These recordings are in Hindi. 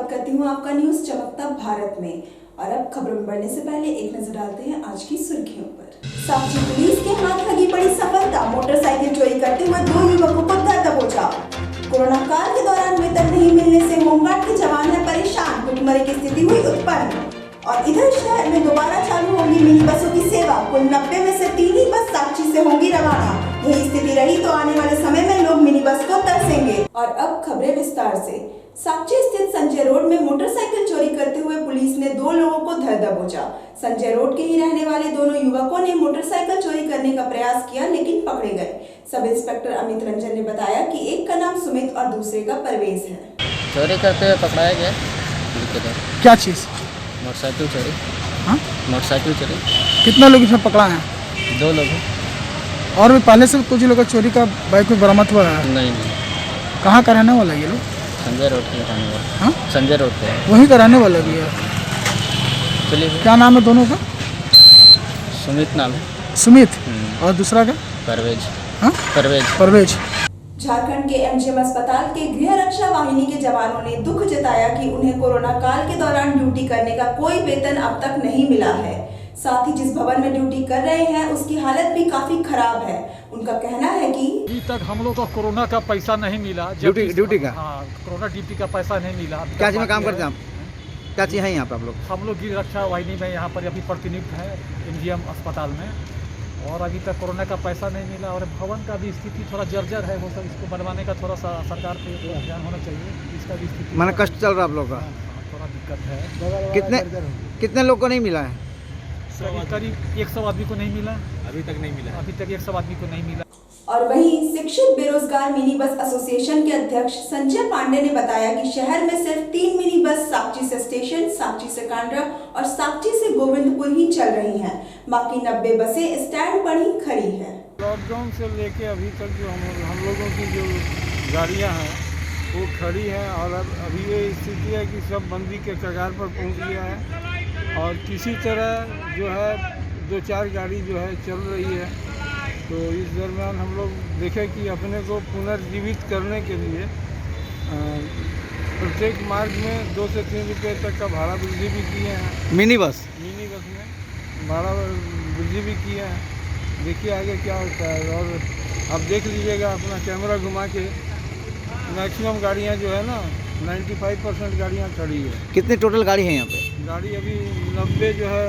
स्वागत करती हूँ आपका न्यूज चमकता भारत में। और अब खबरों में बढ़ने से पहले एक नजर डालते हैं आज की सुर्खियों पर। साक्षी पुलिस के हाथ लगी बड़ी सफलता, मोटरसाइकिल चोरी करते हुए 2 युवकों को धर दबोचा। कोरोना काल के दौरान वेतन नहीं मिलने से होमगार्ड के जवान है परेशान, भुखमरी की स्थिति हुई उत्पन्न। और इधर शहर में दोबारा चालू होगी मिनी बसों की सेवा, कुल 90 में से 3 ही बस साक्षी से होंगी रवाना। यही स्थिति रही तो आने वाले समय में लोग मिनी बस को तरसेंगे। और अब खबरें विस्तार से। साक्षी स्थित संजय रोड में मोटरसाइकिल चोरी करते हुए पुलिस ने 2 लोगों को धर दबोचा। संजय रोड के ही रहने वाले दोनों युवकों ने मोटरसाइकिल चोरी करने का प्रयास किया लेकिन पकड़े गए। सब इंस्पेक्टर अमित रंजन ने बताया कि एक का नाम सुमित और दूसरे का परवेज है। चोरी करते हुए पकड़ाया गया। क्या चीज़? मोटरसाइकिल चोरी। हाँ, मोटरसाइकिल चोरी। कितना लोग इसमें पकड़ा है? 2 लोग। और भी पहले से कुछ लोग चोरी का बाइक में बरामद हुआ है? नहीं। कहाँ का रहने वाला ये लोग? संजय रोड के रहने वाला। हाँ, संजय रोड पे वहीं का रहने वाला भी है। चलिए। क्या नाम है दोनों का? सुमित नाम है। सुमित और दूसरा का? परवेज। हाँ, परवेज। झारखंड के एमजीएम अस्पताल के गृह रक्षा वाहिनी के जवानों ने दुख जताया कि उन्हें कोरोना काल के दौरान ड्यूटी करने का कोई वेतन अब तक नहीं मिला है। साथ ही जिस भवन में ड्यूटी कर रहे हैं उसकी हालत भी काफी खराब है। उनका कहना है कि अभी तक हम लोग को कोरोना का पैसा नहीं मिला। ड्यूटी का? हाँ, कोरोना ड्यूटी का पैसा नहीं मिला। क्या चीज़ में काम करते हैं आप? क्या चीज़ है यहाँ पे आप लोग? हम लोग गृह रक्षा वाहिनी में यहाँ पर अभी प्रतिनियुक्त है एमजीएम अस्पताल में, और अभी तक कोरोना का पैसा नहीं मिला। और भवन का भी स्थिति थोड़ा जर्जर है, वो सब इसको बनवाने का थोड़ा सा सरकार पे ध्यान होना चाहिए। इसका भी स्थिति माने कष्ट चल रहा है आप लोग का? थोड़ा दिक्कत है। कितने लोग को नहीं मिला है? करीब 100 आदमी को नहीं मिला। अभी तक 100 आदमी को नहीं मिला। और वहीं शिक्षित बेरोजगार मिनी बस एसोसिएशन के अध्यक्ष संजय पांडे ने बताया कि शहर में सिर्फ 3 मिनी बस साक्षी से स्टेशन, साक्षी से कांड्रा और साक्षी से गोविंदपुर ही चल रही हैं। बाकी 90 बसें स्टैंड पर ही खड़ी हैं। लॉकडाउन से लेके अभी तक जो हम लोगों की जो गाड़ियां हैं वो खड़ी हैं, और अब अभी ये स्थिति है कि सब बंदी के कगार पर पहुंच गया है। और किसी तरह जो है 2-4 गाड़ी जो है चल रही है। तो इस दरमियान हम लोग देखें कि अपने को पुनर्जीवित करने के लिए प्रत्येक मार्ग में 2 से 3 रुपये तक का भाड़ा वृद्धि भी किए हैं। मिनी बस में भाड़ा वृद्धि भी किए हैं। देखिए आगे क्या होता है। और आप देख लीजिएगा अपना कैमरा घुमा के, मैक्सिमम गाड़ियाँ जो है ना 95% गाड़ियाँ खड़ी है। कितनी टोटल गाड़ी है यहाँ पे? गाड़ी अभी 90 जो है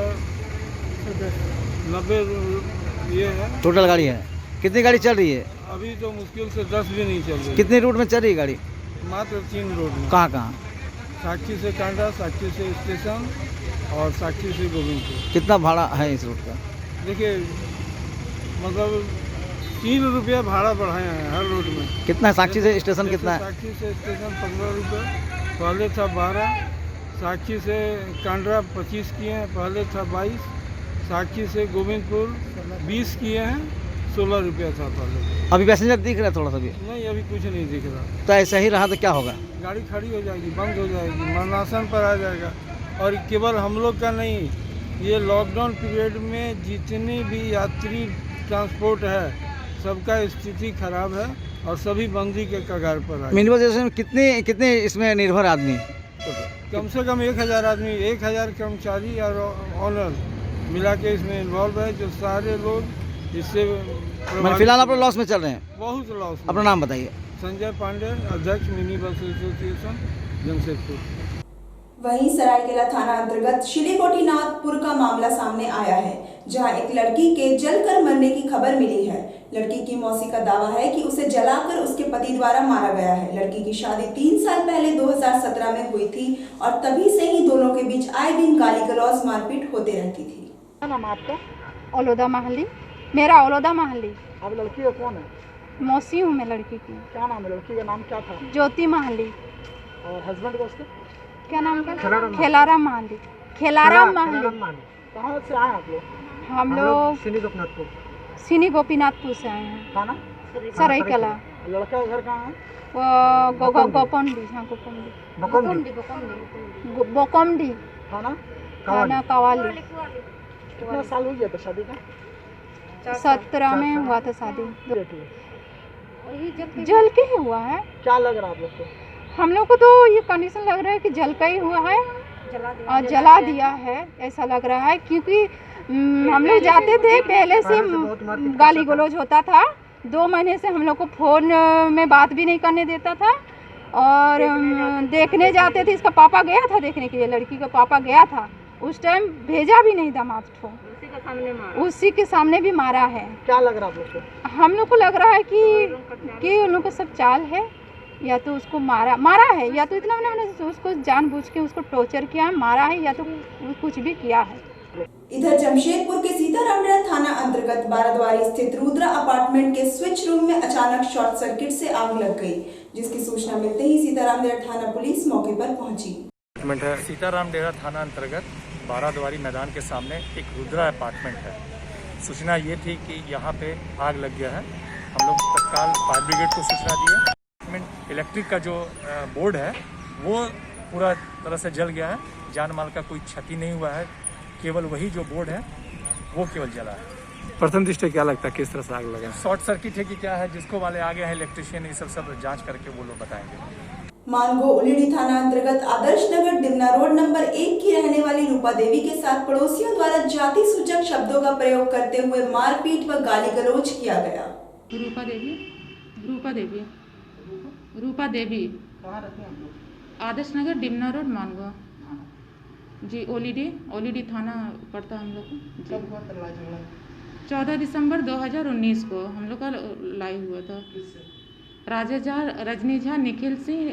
90 ये है टोटल गाड़ी है। कितनी गाड़ी चल रही है? अभी तो मुश्किल से 10 भी नहीं चल रही। कितने रूट में चल रही है गाड़ी? मात्र 3 रोड में। कहाँ? साक्षी से कांडा, साक्षी से स्टेशन और साक्षी से गोविंदपुर। कितना भाड़ा है इस रूट का? देखिए मतलब 3 रुपया भाड़ा बढ़ाए हैं हर रोड में। कितना साक्षी से स्टेशन कितना है? साक्षी से स्टेशन 15 रुपये, पहले था 12। साक्षी से कांड्रा 25 किए हैं, पहले था 22। साक्षी से गोविंदपुर 20 किए हैं, 16 रुपया था पहले। अभी पैसेंजर दिख रहा है थोड़ा सा भी? नहीं, अभी कुछ नहीं दिख रहा। तो ऐसा ही रहा तो क्या होगा? गाड़ी खड़ी हो जाएगी, बंद हो जाएगी, मरणासन पर आ जाएगा। और केवल हम लोग का नहीं, ये लॉकडाउन पीरियड में जितनी भी यात्री ट्रांसपोर्ट है सबका स्थिति खराब है और सभी बंदी के कगार पर आए। मिनी बस स्टेशन में कितने इसमें निर्भर आदमी? कम से कम 1000 आदमी, 1000 कर्मचारी और ऑनर मिला के इसमें इन्वॉल्व है, जो सारे लोग इससे फिलहाल आप लोग लॉस में चल रहे हैं? बहुत लॉस। अपना नाम बताइए। संजय पांडे, अध्यक्ष मिनी बस एसोसिएशन जमशेदपुर। वहीं सरायकेला थाना अंतर्गत शिलीकोटीनाथपुर का मामला सामने आया है, जहां एक लड़की के जलकर मरने की खबर मिली है। लड़की की मौसी का दावा है कि उसे जलाकर उसके पति द्वारा मारा गया है। लड़की की शादी 3 साल पहले 2017 में हुई थी और तभी से ही दोनों के बीच आए दिन गाली गलौज मारपीट होते रहती थी। क्या नाम आपका? ओलोदा महली। मेरा ओलोदा महली। आप लड़की का कौन है? मौसी हूँ मैं लड़की की। क्या नाम है लड़की का? नाम क्या था? ज्योति महली। और हस्बैंड का उसके? क्या नाम का? खेलाराम महली। खेलाराम महली। कहाँ से आए आप लोग? हम लोग सिनी गोपीनाथपुर से आए हैं। थाना सरायकेला। लड़का घर कहाँ है? वो गोकमडी। हाँ, बोकमडी थाना थाना कवाली। कितना साल हो गया था शादी का? 17 में हुआ था शादी। जल के ही हुआ है। क्या लग रहा है आप लोग को? हम लोग को तो ये कंडीशन लग रहा है कि जल का ही हुआ है और जला दिया है, ऐसा लग रहा है। क्योंकि हम लोग जाते थे, पहले से गाली गलौज होता था। 2 महीने से हम लोग को फ़ोन में बात भी नहीं करने देता था और देखने जाते थे। इसका पापा गया था देखने के लिए, लड़की का पापा गया था, उस टाइम भेजा भी नहीं दामाद को, उसी के सामने भी मारा है। क्या लग रहा है आप लोग को? हम लोग को लग रहा है कि उन लोग का सब चाल है, या तो उसको मारा है, या तो इतना मैंने उसको जानबूझ के उसको टॉर्चर किया है, मारा है, या तो कुछ भी किया है। इधर जमशेदपुर के सीतारामगढ़ थाना अंतर्गत बाराद्वारी स्थित रुद्रा अपार्टमेंट के स्विच रूम में अचानक शॉर्ट सर्किट से आग लग गई, जिसकी सूचना मिलते ही सीतारामगढ़ थाना पुलिस मौके पर पहुंची। सीताराम डेरा थाना अंतर्गत बाराद्वारी मैदान के सामने एक रुद्रा अपार्टमेंट है। सूचना ये थी कि यहाँ पे आग लग गया है। हम लोग तत्काल फायर ब्रिगेड को सूचना दिए। इलेक्ट्रिक का जो बोर्ड है वो पूरा तरह से जल गया है। जान माल का कोई क्षति नहीं हुआ है, केवल वही जो बोर्ड है वो केवल जला है। प्रथम दृष्टि क्या लगता है किस तरह से आग लगा? शॉर्ट सर्किट है कि क्या है, जिसको वाले आगे हैं इलेक्ट्रिशियन, ये सब जांच करके वो लोग बताएंगे। मानगो उलीडी थाना अंतर्गत आदर्श नगर डिमना रोड नंबर 1 की रहने वाली रूपा देवी के साथ पड़ोसियों द्वारा जाति सूचक शब्दों का प्रयोग करते हुए मारपीट व गाली गलौज किया गया। रूपा देवी कहाँ रहते हैं आप लोग? आदर्श नगर डिमना रोड मानगो जी। ओलीडी थाना पड़ता है हम लोग को। कब हुआ लड़ाई झगड़ा? 14 दिसंबर 2019 को हम लोग का लाइव हुआ था। राजेश झा, रजनी झा, निखिल सिंह,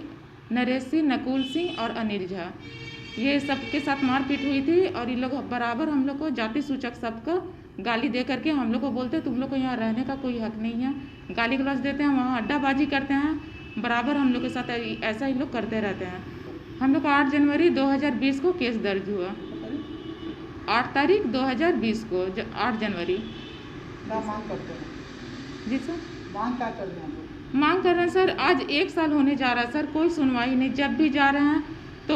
नरेश सिंह, नकुल सिंह और अनिल झा, ये सबके साथ मारपीट हुई थी। और ये लोग बराबर हम लोग को जाति सूचक सबको गाली दे करके हम लोग को बोलते तुम लोग को यहाँ रहने का कोई हक नहीं है, गाली गलौज देते हैं, वहाँ अड्डाबाजी करते हैं। बराबर हम लोग के साथ ऐसा ही लोग करते रहते हैं। हम लोग को 8 जनवरी 2020 को केस दर्ज हुआ। 8 तारीख 2020 को 8 जनवरी। क्या मांग करते हैं? जी सर, मांग क्या कर रहे हैं? मांग कर रहे हैं सर। आज 1 साल होने जा रहा है सर, कोई सुनवाई नहीं। जब भी जा रहे हैं तो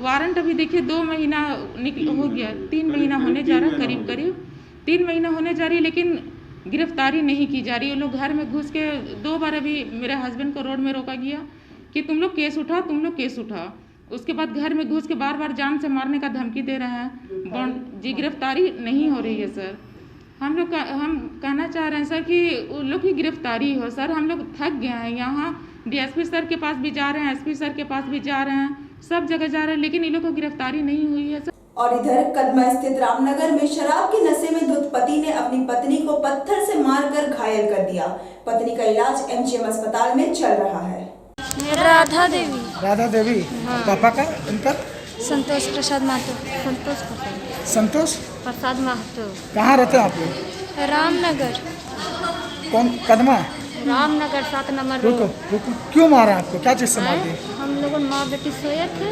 वारंट अभी देखिए 2 महीना हो गया, 3 महीना होने जा रहा है, करीब 3 महीना होने जा रही है, लेकिन गिरफ्तारी नहीं की जा रही। वो लोग घर में घुस के 2 बार अभी मेरे हस्बैंड को रोड में रोका गया कि तुम लोग केस उठा। उसके बाद घर में घुस के बार जान से मारने का धमकी दे रहे हैं जी। गिरफ्तारी नहीं हो रही है सर। हम कहना चाह रहे हैं सर कि उन लोग की गिरफ्तारी हो सर। हम लोग थक गए हैं। यहाँ डीएसपी सर के पास भी जा रहे हैं, एसपी सर के पास भी जा रहे हैं, सब जगह जा रहे हैं, लेकिन इन लोग को गिरफ्तारी नहीं हुई है सर। और इधर कदमा स्थित रामनगर में शराब के नशे में धुत पति ने अपनी पत्नी को पत्थर से मारकर घायल कर दिया। पत्नी का इलाज एमजीएम अस्पताल में चल रहा है। राधा देवी। राधा देवी। हाँ। पापा का उनका? संतोष प्रसाद महतो। संतोष प्रसाद महतो। कहाँ रहते हैं आप लोग? रामनगर। कौन? कदमा? रामनगर 7 नंबर रुको रुको, क्यों मारा आपको? क्या चीज़ से मार दी? हम लोग माँ बेटी सोए थे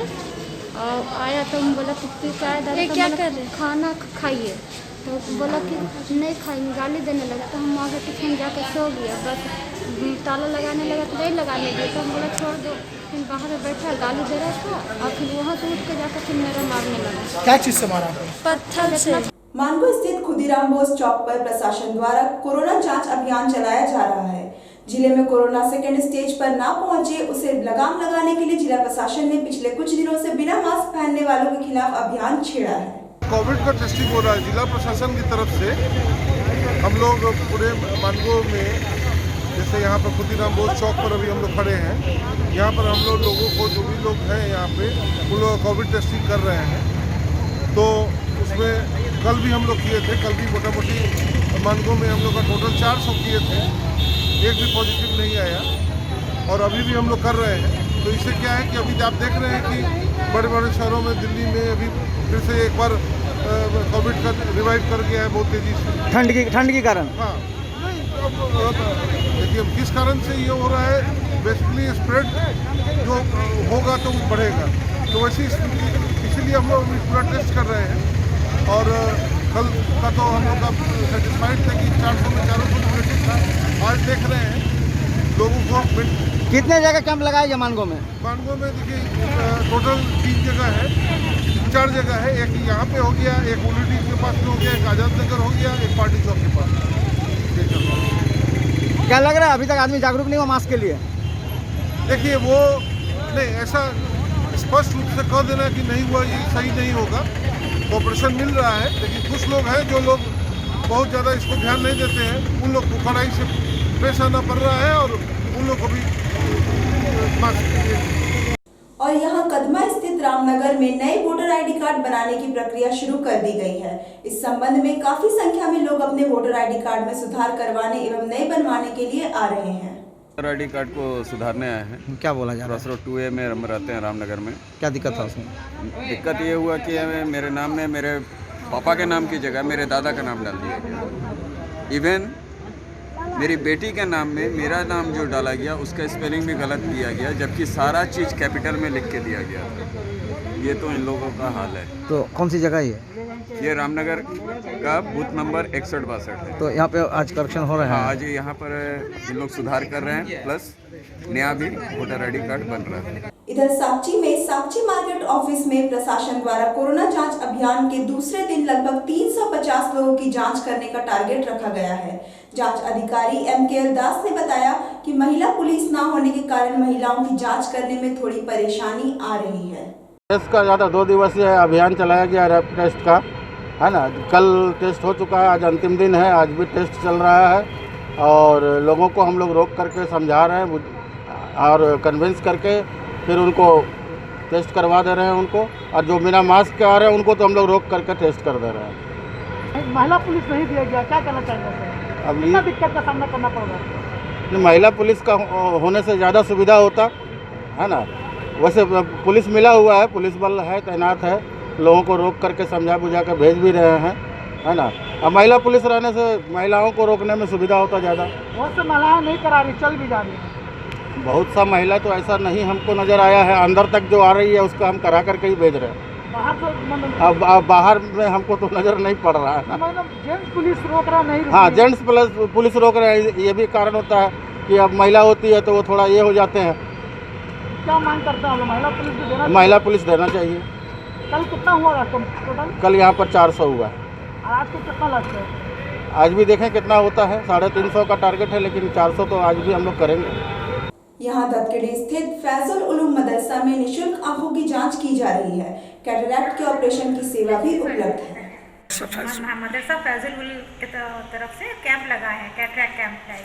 और आया तो हम बोला कि क्या कर रहे? खाना खाइए, तो बोला कि नहीं खाएंगे, गाली देने लगा। तो हम माँ बेटी फिर जाकर सो गया। बस ताला लगाने लगा तो नहीं लगाने दिया, तो हम बोला छोड़ दो। फिर बाहर में बैठा गाली दे रहा था और फिर वहाँ से उठ के जाकर फिर मेरा मारने लगा। क्या चीज़ से मारा आपको? पत्थर से। मानगो स्थित खुदीराम बोस चौक पर प्रशासन द्वारा कोरोना जांच अभियान चलाया जा रहा है। जिले में कोरोना सेकेंड स्टेज पर ना पहुंचे उसे लगाम लगाने के लिए जिला प्रशासन ने पिछले कुछ दिनों से बिना मास्क पहनने वालों के खिलाफ अभियान छेड़ा है। कोविड का टेस्टिंग हो रहा है जिला प्रशासन की तरफ से। हम लोग पूरे मानगो में, जैसे यहाँ पर खुदीराम बोस चौक पर अभी हम लोग खड़े हैं, यहाँ पर हम लोगों को जो भी लोग हैं यहाँ पे उन लोग कोविड टेस्टिंग कर रहे हैं। तो उसमें कल भी हम लोग किए थे। कल भी मोटा मोटी मानगो में हम लोग का टोटल 400 किए थे, एक भी पॉजिटिव नहीं आया। और अभी भी हम लोग कर रहे हैं। तो इससे क्या है कि अभी आप देख रहे हैं कि बड़े बड़े शहरों में, दिल्ली में अभी फिर से एक बार कोविड का रिवाइव कर गया है बहुत तेज़ी से। ठंड के कारण? हाँ, देखिए किस कारण से ये हो रहा है। बेसिकली स्प्रेड जो होगा तो बढ़ेगा, तो वैसे इसीलिए हम लोग पूरा टेस्ट कर रहे हैं। और कल का तो हम लोग का सेटिस्फाइड थे कि 400 में 400 पॉजिटिव था। आज देख रहे हैं लोगों को। कितने जगह कैंप लगाया गया मानगो में? मानगो में देखिए टोटल 3 जगह है, 4 जगह है। एक यहाँ पे हो गया, एक उलीडी के पास में हो गया, एक आजाद नगर हो गया, एक पार्टी चौक के पास। क्या लग रहा है अभी तक आदमी जागरूक नहीं हुआ मास्क के लिए? देखिए वो नहीं, ऐसा स्पष्ट रूप से कह देना कि नहीं हुआ ये सही नहीं होगा। कोऑपरेशन मिल रहा है, लेकिन कुछ लोग हैं जो लोग बहुत ज़्यादा इसको ध्यान नहीं देते हैं, उन लोग को कड़ाई से पेश आना पड़ रहा है और उन लोग को भी और यहाँ कदमा स्थित रामनगर में नए वोटर आईडी कार्ड बनाने की प्रक्रिया शुरू कर दी गई है। इस संबंध में काफी संख्या में लोग अपने वोटर आईडी कार्ड में सुधार करवाने एवं नए बनवाने के लिए आ रहे हैं। वोटर आईडी कार्ड को सुधारने आए हैं। क्या बोला जा रहा है? क्रॉस रोड 2A में हम रहते हैं रामनगर में। क्या दिक्कत था उसमें? दिक्कत ये हुआ कि हमें मेरे नाम में मेरे पापा के नाम की जगह मेरे दादा का नाम डाल दिया गया। इवन मेरी बेटी के नाम में मेरा नाम जो डाला गया उसका स्पेलिंग भी गलत दिया गया, जबकि सारा चीज़ कैपिटल में लिख के दिया गया था। ये तो इन लोगों का हाल है। तो कौन सी जगह है ये रामनगर का बूथ नंबर 61-62 है। तो यहाँ पे आज करेक्शन हो रहा है? हाँ, आज यहाँ पर इन लोग सुधार कर रहे हैं, प्लस नया भी वोटर आईडी कार्ड बन रहा है। इधर साक्षी में साक्षी मार्केट ऑफिस में प्रशासन द्वारा कोरोना जांच अभियान के दूसरे दिन लगभग 350 लोगों की जांच करने का टारगेट रखा गया है। जांच अधिकारी MKL दास ने बताया कि महिला पुलिस न होने के कारण महिलाओं की जांच करने में थोड़ी परेशानी आ रही है। टेस्ट का ज़्यादा 2 दिवसीय अभियान चलाया गया रैपिड टेस्ट का, है ना। कल टेस्ट हो चुका है, आज अंतिम दिन है, आज भी टेस्ट चल रहा है और लोगों को हम लोग रोक करके समझा रहे हैं और कन्विंस करके फिर उनको टेस्ट करवा दे रहे हैं उनको, और जो बिना मास्क के आ रहे हैं उनको तो हम लोग रोक करके टेस्ट कर दे रहे हैं। महिला पुलिस नहीं दिया गया, क्या कहना चाहिए? अब ये दिक्कत का सामना करना पड़ेगा। महिला पुलिस का होने से ज़्यादा सुविधा होता है ना। वैसे पुलिस मिला हुआ है, पुलिस बल है, तैनात है, लोगों को रोक करके समझा बुझा कर भेज भी रहे हैं, है ना। अब महिला पुलिस रहने से महिलाओं को रोकने में सुविधा होता ज़्यादा। बहुत से महिलाएं नहीं करा रही, चल भी जा रही है। बहुत सा महिला तो ऐसा नहीं हमको नज़र आया है, अंदर तक जो आ रही है उसका हम करा करके ही भेज रहे हैं। अब बाहर में हमको तो नज़र नहीं पड़ रहा है। जेंट्स पुलिस रोक रहा नहीं? हाँ, जेंट्स पुलिस रोक रहे हैं। ये भी कारण होता है कि अब महिला होती है तो वो थोड़ा ये हो जाते हैं। क्या मांग करते हैं? महिला पुलिस भी देना? महिला पुलिस देना चाहिए। कल कितना हुआ टोटल? कल यहाँ पर 400 हुआ है। आज को कितना लगता है? आज भी देखें कितना होता है। 350 का टारगेट है, लेकिन 400 तो आज भी हम लोग करेंगे। यहाँ दत्तखेड़ी स्थित फैजुल उलूम मदरसा में निःशुल्क आंखों की जांच की जा रही है। कैटरैक्ट के ऑपरेशन की सेवा भी उपलब्ध है। मदरसा फैजुल उलूम की तरफ से कैंप लगाए हैं, कैटरैक्ट कैंप है।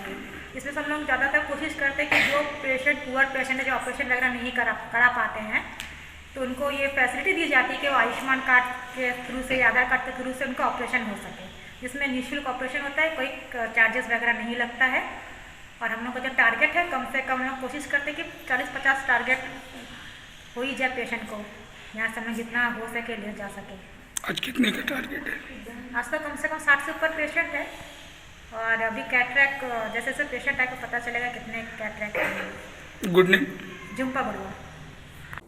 इसमें सब लोग ज़्यादातर कोशिश करते हैं कि जो पेशेंट पुअर पेशेंट है, जो ऑपरेशन वगैरह नहीं करा पाते हैं, तो उनको ये फैसिलिटी दी जाती है कि वो आयुष्मान कार्ड के थ्रू से, आधार कार्ड के थ्रू से उनका ऑपरेशन हो सके, जिसमें निःशुल्क ऑपरेशन होता है, कोई चार्जेस वगैरह नहीं लगता है। और हम लोग का जो टारगेट है, कम से कम हम लोग कोशिश करते हैं कि 40-50 टारगेट हो ही जाए पेशेंट को, यहाँ से हमें जितना हो सके ले जा सके। आज कितने का टारगेट है? आज तक कम से कम 60 से ऊपर पेशेंट है, और अभी कैटरैक्ट जैसे जैसे पेशेंट आए पता चलेगा कितने कैटरैक्ट है। Good name Jhumpa Barua.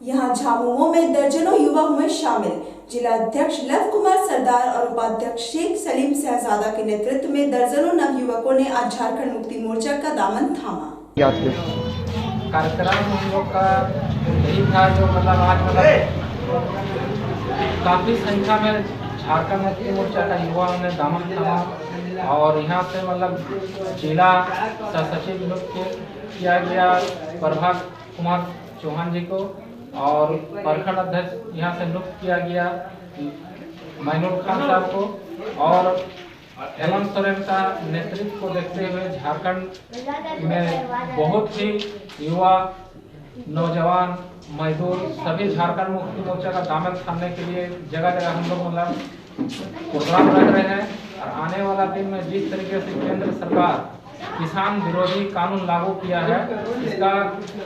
यहाँ झामुमो में दर्जनों युवा हुए शामिल। जिला अध्यक्ष लव कुमार सरदार और उपाध्यक्ष शेख सलीम शहजादा के नेतृत्व में दर्जनों नवयुवकों ने आज झारखंड मुक्ति मोर्चा का दामन थामा। कार्यक्रम हम लोग का यही था, जो मतलब आज काफ़ी संख्या में झारखंड मुक्ति मोर्चा का युवाओं ने दामन थामा, और यहाँ से मतलब जिला सचिव नियुक्त किया गया प्रभा कुमार चौहान जी को, और प्रखंड अध्यक्ष यहाँ से नियुक्त किया गया मैनूर खान साहब को, और हेमंत सोरेन का नेतृत्व को देखते हुए झारखंड में बहुत ही युवा, नौजवान, मजदूर सभी झारखंड मुक्ति मोर्चा का दामन थामने के लिए जगह जगह हम लोग मतलब प्रोग्राम रख रहे हैं। और आने वाला दिन में जिस तरीके से केंद्र सरकार किसान विरोधी कानून लागू किया है, इसका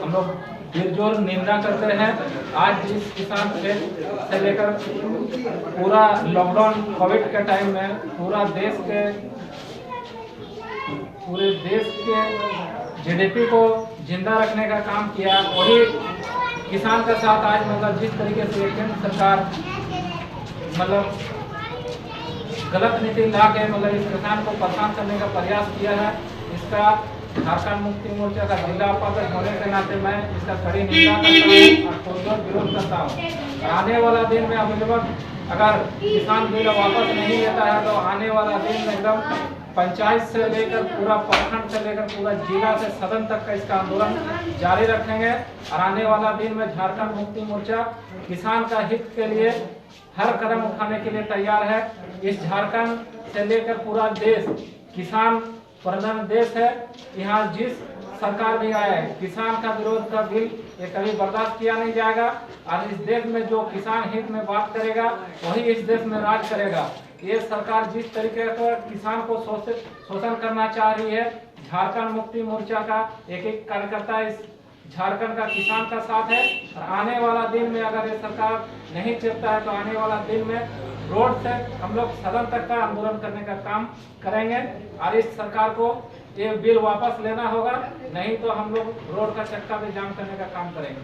हम लोग पुरजोर निंदा करते हैं। आज जिस किसान से लेकर पूरा लॉकडाउन कोविड के टाइम में पूरे देश के जीडीपी को जिंदा रखने का काम किया, वही किसान का साथ आज मतलब जिस तरीके से केंद्र सरकार मतलब गलत नीति ला के मतलब इस किसान को परेशान करने का प्रयास किया है, इसका झारखंड मुक्ति मोर्चा का जिला उपाध्यक्ष होने के नाते मैं इसका कड़ी निंदा करता हूँ और पुरजोर विरोध करता हूँ। आने वाला दिन में अगर किसान बिल वापस नहीं लेता है तो आने वाला दिन में एकदम पंचायत से लेकर पूरा प्रखंड से लेकर पूरा जिला से सदन तक का इसका आंदोलन जारी रखेंगे। और आने वाला दिन में झारखंड मुक्ति मोर्चा किसान का हित के लिए हर कदम उठाने के लिए तैयार है। इस झारखंड से लेकर पूरा देश किसान प्रधान देश है। यहाँ जिस सरकार भी आया है किसान का विरोध का बिल ये कभी बर्दाश्त किया नहीं जाएगा। और इस देश में जो किसान हित में बात करेगा वही इस देश में राज करेगा। ये सरकार जिस तरीके का किसान को शोषण करना चाह रही है, झारखंड मुक्ति मोर्चा का एक एक कार्यकर्ता इस झारखंड का किसान का साथ है। और आने वाला दिन में अगर ये सरकार नहीं चलता है तो आने वाला दिन में रोड से हम लोग सदन तक का आंदोलन करने का काम करेंगे। और इस सरकार को ये बिल वापस लेना होगा, नहीं तो हम लोग रोड का चक्का भी जाम करने का काम करेंगे।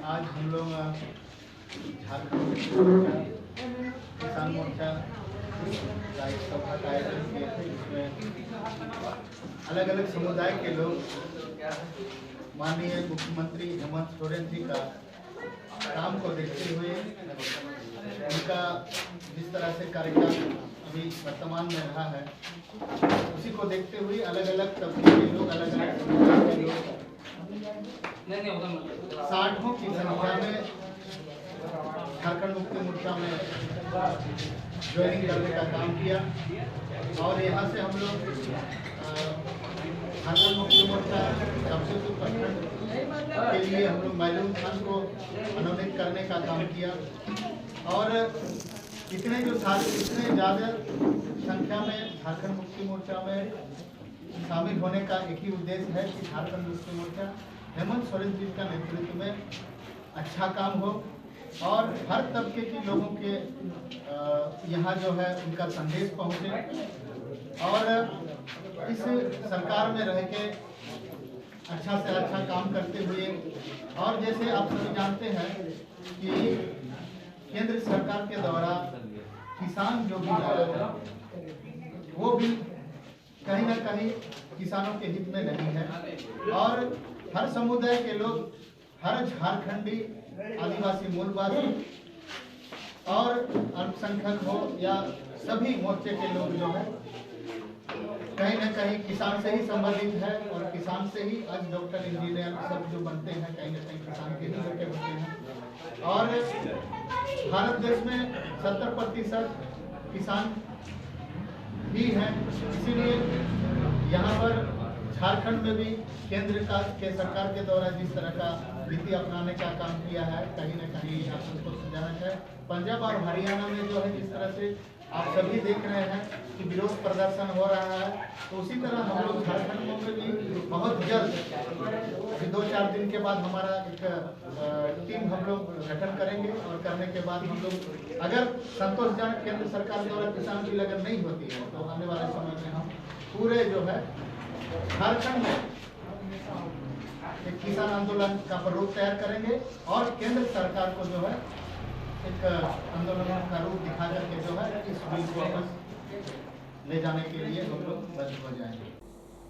आज हम लोग झारखंड किसान मोर्चा का एक सभा का आयोजन किए थे, जिसमें अलग अलग समुदाय के लोग माननीय मुख्यमंत्री हेमंत सोरेन जी का काम को देखते हुए उनका जिस तरह से कार्यकाल अभी वर्तमान में रहा है उसी को देखते हुए अलग अलग तबके के लोग, अलग अलग समुदाय के लोग 60 की संख्या में झारखंड मुक्ति मोर्चा में ज्वाइनिंग करने का काम किया। और यहाँ से हम लोग झारखंड मुक्ति मोर्चा जमशेदपुर प्रखंड के लिए हम लोग माइलूम खान को मनोनीत करने का काम किया। और इतने ज़्यादा संख्या में झारखंड मुक्ति मोर्चा में शामिल होने का एक ही उद्देश्य है कि झारखंड मुक्ति मोर्चा हेमंत सोरेन जी का नेतृत्व में अच्छा काम हो और हर तबके के लोगों के यहाँ जो है उनका संदेश पहुँचे। और इस सरकार में रह के अच्छा से अच्छा काम करते हुए, और जैसे आप सभी जानते हैं कि केंद्र सरकार के द्वारा किसान जो भी है वो भी कहीं ना कहीं किसानों के हित में नहीं है। और हर समुदाय के लोग, हर झारखंडी आदिवासी मूलवासी और अल्पसंख्यक हो या सभी मोर्चे के लोग जो है कहीं ना कहीं किसान से ही संबंधित है। और किसान से ही आज डॉक्टर, इंजीनियर सब जो बनते हैं कहीं ना कहीं किसान के ही बेटे होते हैं। और भारत देश में 70% किसान भी हैं, इसीलिए यहाँ पर झारखंड में भी केंद्र के सरकार के द्वारा जिस तरह का नीति अपनाने का काम किया है कहीं ना कहीं आप सबको सुझाना है। पंजाब और हरियाणा में जो है जिस तरह से आप सभी देख रहे हैं कि विरोध प्रदर्शन हो रहा है, तो उसी तरह हम लोग झारखंड में भी बहुत जल्द 2-4 दिन के बाद हमारा एक टीम हम लोग गठन करेंगे। और करने के बाद हम लोग अगर संतोषजनक केंद्र सरकार द्वारा किसान बिल अगर नहीं होती है तो आने वाले समय में हम पूरे जो है झारखंड में एक किसान आंदोलन का प्रारूप तैयार करेंगे और केंद्र सरकार को जो है एक आंदोलन का रूप दिखा करके जो है इस बिल को वापस ले जाने के लिए हम लोग बद्ध हो जाएंगे।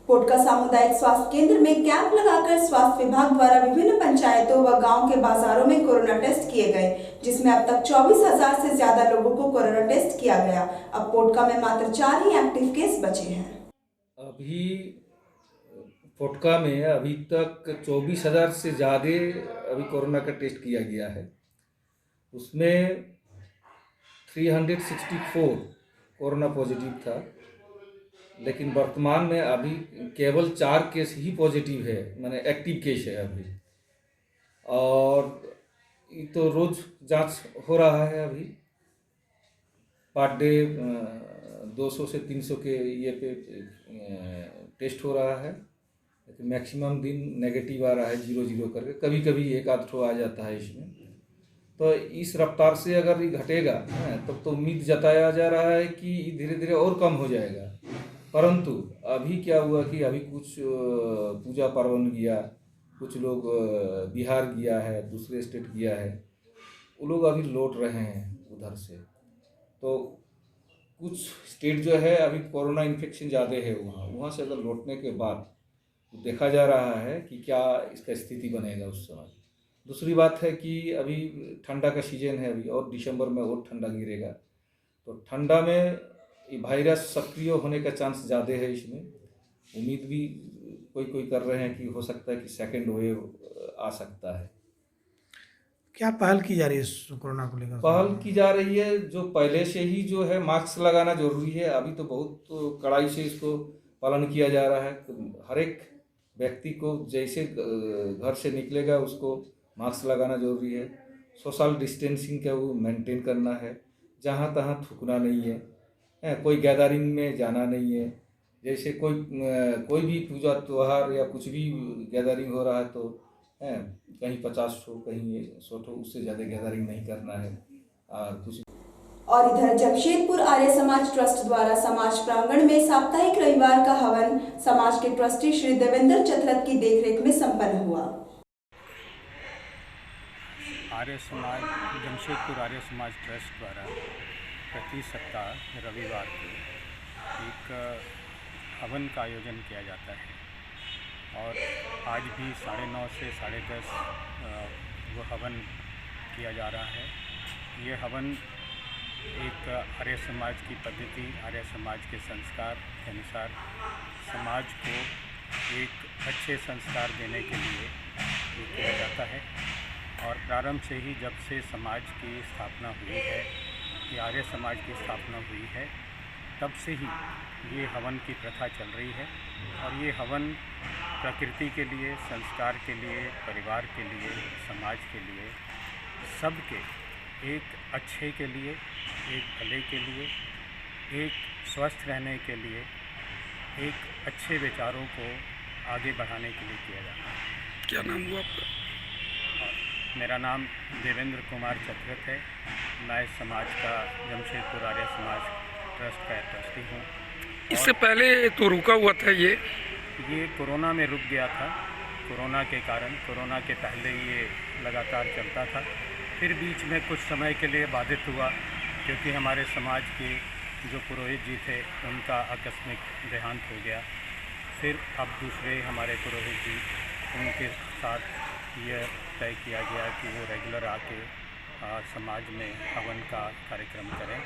पोटका सामुदायिक स्वास्थ्य केंद्र में कैंप लगाकर स्वास्थ्य विभाग द्वारा विभिन्न पंचायतों व गांव के बाजारों में कोरोना टेस्ट किए गए, जिसमें अब तक 24,000 से ज्यादा लोगों को कोरोना टेस्ट किया गया। अब पोटका में मात्र 4 ही एक्टिव केस बचे हैं। अभी पोटका में अभी तक 24,000 से ज़्यादा अभी कोरोना का टेस्ट किया गया है। उसमें 364 कोरोना पॉजिटिव था, लेकिन वर्तमान में अभी केवल 4 केस ही पॉजिटिव है, माने एक्टिव केस है अभी। और ये तो रोज़ जांच हो रहा है। अभी पर डे 200 से 300 के ये पे टेस्ट हो रहा है, लेकिन मैक्सिमम दिन नेगेटिव आ रहा है 0-0 करके। कभी कभी एक आध ठो आ जाता है इसमें। तो इस रफ्तार से अगर ये घटेगा तब तो उम्मीद जताया जा रहा है कि धीरे धीरे और कम हो जाएगा। परंतु अभी क्या हुआ कि अभी कुछ पूजा पार्वण गया, कुछ लोग बिहार गया है, दूसरे स्टेट गया है, वो लोग अभी लौट रहे हैं उधर से। तो कुछ स्टेट जो है अभी कोरोना इन्फेक्शन ज़्यादा है, वहाँ से अगर लौटने के बाद देखा जा रहा है कि क्या इसका स्थिति बनेगा उस समय। दूसरी बात है कि अभी ठंडा का सीजन है अभी, और दिसंबर में और ठंडा गिरेगा। तो ठंडा में ये वायरस सक्रिय होने का चांस ज़्यादा है इसमें। उम्मीद भी कोई कर रहे हैं कि हो सकता है कि सेकेंड वेव आ सकता है। क्या पहल की जा रही है इस कोरोना को लेकर? पहल की जा रही है, जो पहले से ही जो है मास्क लगाना जरूरी है। अभी तो बहुत कड़ाई से इसको पालन किया जा रहा है। हर एक व्यक्ति को जैसे घर से निकलेगा उसको मास्क लगाना जरूरी है। सोशल डिस्टेंसिंग का वो मेंटेन करना है। जहाँ तहाँ थूकना नहीं है, कोई गैदरिंग में जाना नहीं है। जैसे कोई भी पूजा त्यौहार या कुछ भी गैदरिंग हो रहा है तो कहीं 50 ठो कहीं 100 ठो, उससे ज़्यादा गैदरिंग नहीं करना है। और इधर जमशेदपुर आर्य समाज ट्रस्ट द्वारा समाज प्रांगण में साप्ताहिक रविवार का हवन समाज के ट्रस्टी श्री देवेंद्र चतरथ की देखरेख में संपन्न हुआ। आर्य समाज जमशेदपुर आर्य समाज ट्रस्ट द्वारा प्रति सप्ताह रविवार को एक हवन का आयोजन किया जाता है और आज भी 9:30 से 10:30 वो हवन किया जा रहा है। ये हवन एक आर्य समाज की पद्धति, आर्य समाज के संस्कार के अनुसार समाज को एक अच्छे संस्कार देने के लिए किया जाता है। और प्रारंभ से ही जब से समाज की स्थापना हुई है, ये आर्य समाज की स्थापना हुई है, तब से ही ये हवन की प्रथा चल रही है। और ये हवन प्रकृति के लिए, संस्कार के लिए, परिवार के लिए, समाज के लिए, सबके एक अच्छे के लिए, एक भले के लिए, एक स्वस्थ रहने के लिए, एक अच्छे विचारों को आगे बढ़ाने के लिए किया जाता है। क्या नाम हुआ आपका? मेरा नाम देवेंद्र कुमार चतरथ है। मैं इस समाज का जमशेदपुर आर्य समाज ट्रस्ट का ट्रस्टी हूँ। इससे पहले तो रुका हुआ था ये कोरोना में रुक गया था। कोरोना के कारण, कोरोना के पहले ये लगातार चलता था, फिर बीच में कुछ समय के लिए बाधित हुआ क्योंकि हमारे समाज के जो पुरोहित जी थे उनका आकस्मिक देहांत हो गया। फिर अब दूसरे हमारे पुरोहित जी, उनके साथ यह तय किया गया कि वो रेगुलर आके समाज में हवन का कार्यक्रम करें।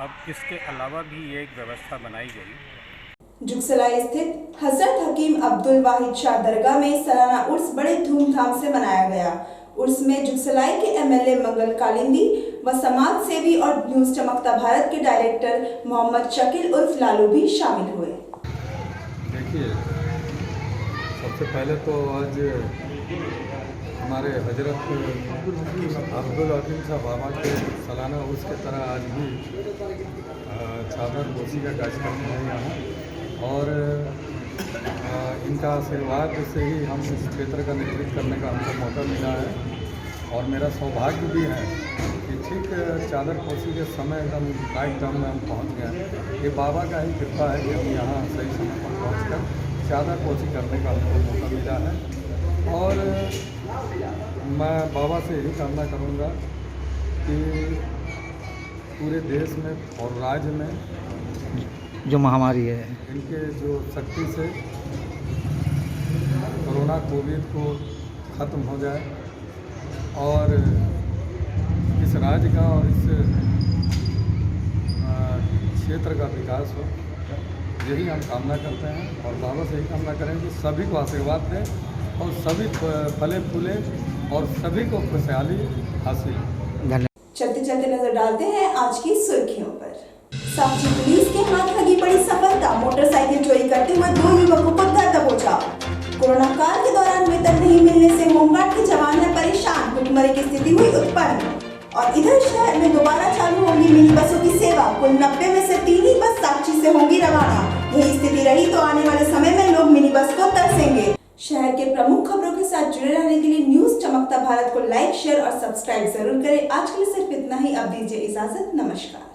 अब इसके अलावा भी ये एक व्यवस्था बनाई गई। जुगसलाई स्थित हजरत हकीम अब्दुल वाहिद शाह दरगाह में सालाना उर्स बड़े धूमधाम से मनाया गया। उर्स में जुगसलाई के एमएलए मंगल कालिंदी व समाज सेवी और न्यूज चमकता भारत के डायरेक्टर मोहम्मद शकील उर्फ लालू भी शामिल हुए। देखिए, सबसे पहले तो आज हमारे हजरत अब्दुल हकीम साहब बाबा के सालाना उर्स के तरह आज भी चादर पोशी का कार्यक्रम है यहाँ और इनका आशीर्वाद से ही हम इस क्षेत्र का नेतृत्व करने का हमको मौका मिला है। और मेरा सौभाग्य भी है कि ठीक चादर पोशी के समय एकदम राइट टाइम में हम पहुँच गए। ये बाबा का ही कृपा है कि हम यहाँ सही समय पर पहुँच कर चादर पोशी करने का हमको मौका मिला है। और मैं बाबा से यही कामना करूँगा कि पूरे देश में और राज्य में जो महामारी है, इनके जो शक्ति से कोरोना कोविड को ख़त्म हो जाए और इस राज्य का और इस क्षेत्र का विकास हो, यही हम कामना करते हैं। और बाबा से यही कामना करेंगे कि सभी को आशीर्वाद दें और सभी फले फूले और सभी को खुशहाली हासिल। चलते चलते नजर डालते हैं आज की सुर्खियों पर। साक्षी पुलिस के हाथ लगी बड़ी सफलता, मोटरसाइकिल चोरी करते हुए 2 युवकों को धर दबोचा। कोरोना काल के दौरान वेतन नहीं मिलने से होमगार्ड के जवान है परेशान, भुखमरी की स्थिति हुई उत्पन्न। और इधर शहर में दोबारा चालू होगी मिनी बसों की सेवा, कुल 90 में से 3 ही बस साक्षी से होंगी रवाना। यही स्थिति रही तो आने वाले समय में लोग मिनी बस को तरसेंगे। शहर के प्रमुख खबरों के साथ जुड़े रहने के लिए न्यूज चमकता भारत को लाइक, शेयर और सब्सक्राइब जरूर करें। आज के लिए सिर्फ इतना ही। अब दीजिए इजाजत। नमस्कार।